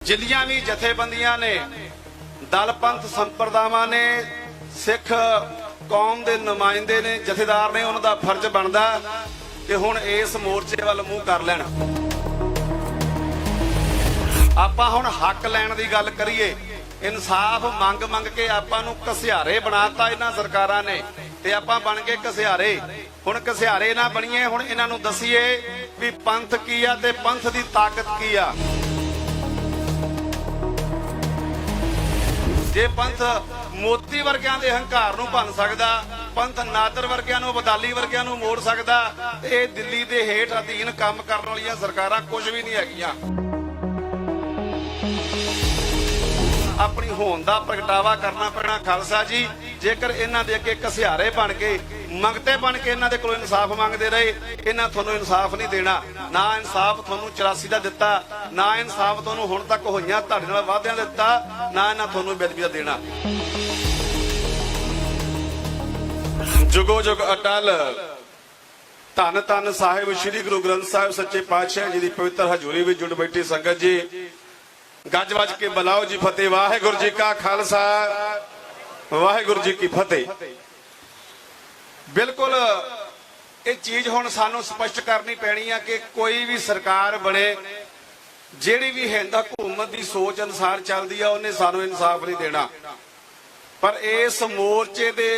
जिन्नियां भी जथेबंदियां ने दल पंथ संप्रदावां ने सिख कौम के नुमाइंदे ने जथेदार ने उन्हां दा फर्ज बनदा कि हुण इस मोर्चे वाल मूंह कर लैण। आपां हुण हक लैण दी गल करिए, इंसाफ मंग मंग के आपां नूं घसियारे बनाता इन्हां सरकारां ने ते आपां बन गए घसियारे। हुण घसियारे ना बणीए, हुण इन्हां नूं दसीए भी पंथ की आ ते पंथ दी ताकत की आ। जे पंथ मोती वर्गियां दे हंकार नूं भन सकदा, पंथ नादर वर्गियां नूं बदाली वर्गियां नूं मोड़ सकदा, ते दिल्ली दे हेठ अधीन काम करन वालियां सरकारां कुछ भी नहीं हैगियां। अपनी होंद दा प्रगटावा करना पैना खालसा जी। जेकर इन्हां दे अगे घसियारे बन के मंगते बन के इन्हां दे कोलों इंसाफ मंगदे रहे, इन्हां तुहानूं इंसाफ नहीं देना। ना इंसाफ तुहानूं 84 दा दित्ता, ना इंसाफ तुहानूं हुण तक होईयां तुहाडे नाल वादियां दा दित्ता, ना इन्हां तुहानूं बेदबी दा देना। जुगो जुग अटल धन धन साहिब श्री गुरु ग्रंथ साहिब सच्चे पातशाह जी की पवित्र हजूरी में जुड़ बैठी संगत जी, गज वज के बुलाओ जी फतेह। वाहिगुरू जी का खालसा, वाहिगुरू जी की फतेह। बिल्कुल ये चीज हुण सानू स्पष्ट करनी पैनी है कि कोई भी सरकार बने, जिहड़ी भी हिंद हुकूमत की सोच अनुसार चलती है, उन्हें सानू इंसाफ नहीं देना। पर इस मोर्चे दे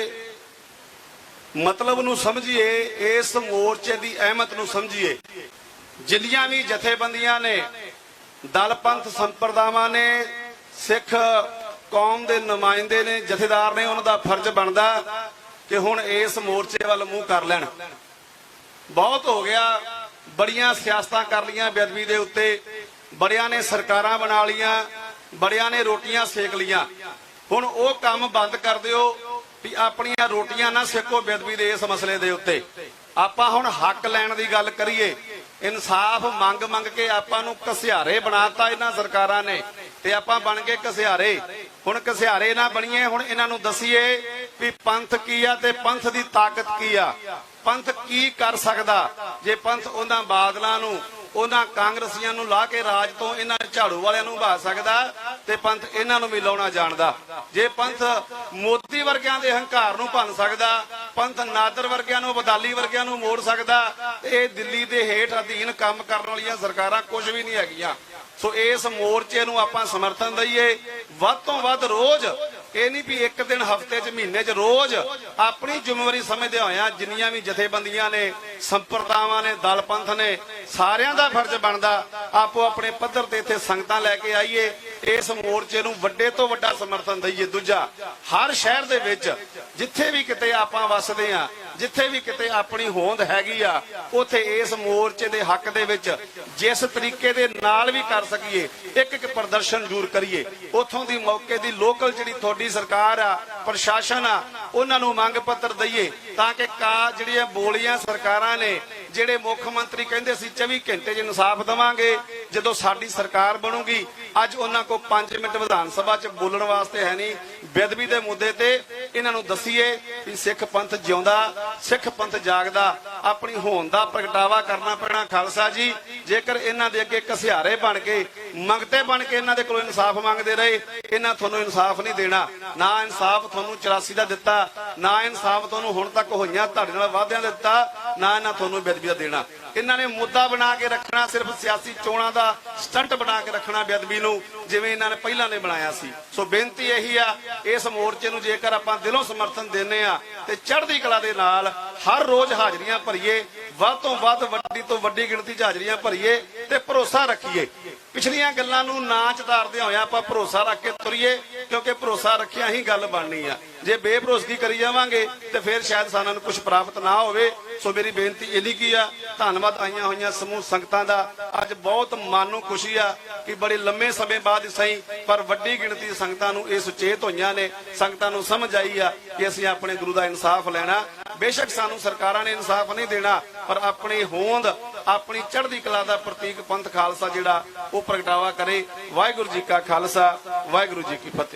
मतलब नूं समझिए, इस मोर्चे की अहमत नूं समझिए। जिन्नियां भी जथेबंदियां ने दल पंथ संप्रदावां ने सिख कौम के नुमाइंदे ने जथेदार ने, उन्हां दा फर्ज बनदा कि हुण इस मोर्चे वाल मूंह कर लैण। बहुत हो गया, बड़ियां सियासतां कर लियां बेअदबी दे उत्ते, बड़ियां ने सरकारां बना लियां, बड़ियां ने रोटियां सेक लियां। हुण ओह काम बंद कर दिओ भी अपनियां रोटियां ना सेको बेअदबी दे इस मसले दे उत्ते। आपां हुण हक लैण दी गल करिए, इंसाफ मंग मंग के आपां नूं घसियारे बनाता इन्हां सरकारां ने ते आपां बन गए घसियारे। हुण घसियारे ना बणीए, हुण इन्हां नूं दसीए भी पंथ की आ ते पंथ दी ताकत की आ। पंथ की कर सकदा जे पंथ उन्हां बादलां नूं, उन्हां कांग्रसियां नूं ला के राज तो इन्हां झाड़ू वालियां नूं भा सकदा, ते पंथ इन्हां नूं भी लाउणा जाणदा। जे पंथ मोदी वर्गियां दे हंकार नूं भन सकदा, पंथ नादर वर्गियां नूं बदाली वर्गियां नूं मोड़ सकदा, ते दिल्ली दे हेठ अधीन काम करन वालियां सरकारां कुछ भी नहीं हैगियां। सो इस मोर्चे नूं आपां समर्थन दईए, वध तों वध रोज, ये नहीं भी एक दिन हफ्ते च महीने च, रोज अपनी जिम्मेवारी समझदे होया जिन्नियां भी जथेबंदियां ने संप्रदावां ने दल पंथ ने सारियां दा फर्ज बनदा आपो अपने पद्धर ते इत्थे संगतां लैके आईए, इस मोर्चे नूं वड्डे तो वड्डा समर्थन दईए। दूजा, हर शहर दे विच जिथे भी किते आपां वसदे आ, जिथे भी किते अपनी होंद हैगी आ, उथे इस मोर्चे दे हक दे विच जिस तरीके दे नाल भी कर सकीए एक एक प्रदर्शन जरूर करिए। उथों दी मौके दी लोकल जिहड़ी तुहाडी सरकार आ, प्रशासन आ, उन्हां नूं मंग पत्र दईए तां कि जिहड़ियां बोलियां सरकारां ने, जिहड़े मुख मंत्री कहंदे सी 24 घंटे च इंसाफ देवांगे, जदों साडी सरकार बनूगी अज उन्हां को 5 मिनट विधान सभा च बोलण वास्ते है नहीं। बेअदबी दे मुद्दे ते इन्हां नूं दसीए कि सिख पंथ जिउंदा, सिख पंथ जागदा, अपनी होंद दा प्रगटावा करना पैना खालसा जी। जेकर इन्हां दे अगे घसियारे बन के मंगते बन के इन्हां दे कोलों इंसाफ मंगदे रहे, इन्हां तुहानूं इंसाफ नहीं देना। ना इंसाफ तुहानूं 84 दा दित्ता, ना इंसाफ तुहानूं हुण तक होईयां तुहाडे नाल वादियां दा दित्ता, ना इन्हां तुहानूं बेअदबी दा देना। इन्हां ने मुद्दा बना के रखना, सिर्फ सियासी चोणां दा स्टंट बना के रखना बेअदबी नूं, जिवें इन्हां ने पहिलां ने बनाया सी। सो बेनती यही आ, इस मोर्चे नूं जेकर आपां दिलों समर्थन देने आ ते चढ़दी कला दे नाल हर रोज हाजरियां भरीए, वध तो वध वड्डी तो वड्डी गिणती च हाजरियां भरीए ते भरोसा रखीए। पिछलियां गल्लां नूं ना चतारदे होए आपां भरोसा रख के तुरीए, क्योंकि भरोसा रखिया ही गल बननी आ। जे बेभरोसगी करी जावांगे ते फिर शायद सानूं कुछ प्राप्त ना होवे। सो मेरी बेनती इन्नी की आ, धन्नवाद आईयां होईयां समूह संगतां दा। अज बहुत मन नूं खुशी आ कि बड़े लंबे समय बाद सही पर वड्डी गिणती संगतां नूं इह सुचेत होईयां ने, संगतां नूं समझ आई आ कि असीं अपने गुरु दा इंसाफ लैणा। बेशक सानूं सरकारां ने इंसाफ नहीं देना, पर अपनी होंद, अपनी चढ़दी कला दा प्रतीक पंथ खालसा जिहड़ा ओह प्रगटावा करे। वाहिगुरू जी का खालसा, वाहिगुरू जी की फतेह।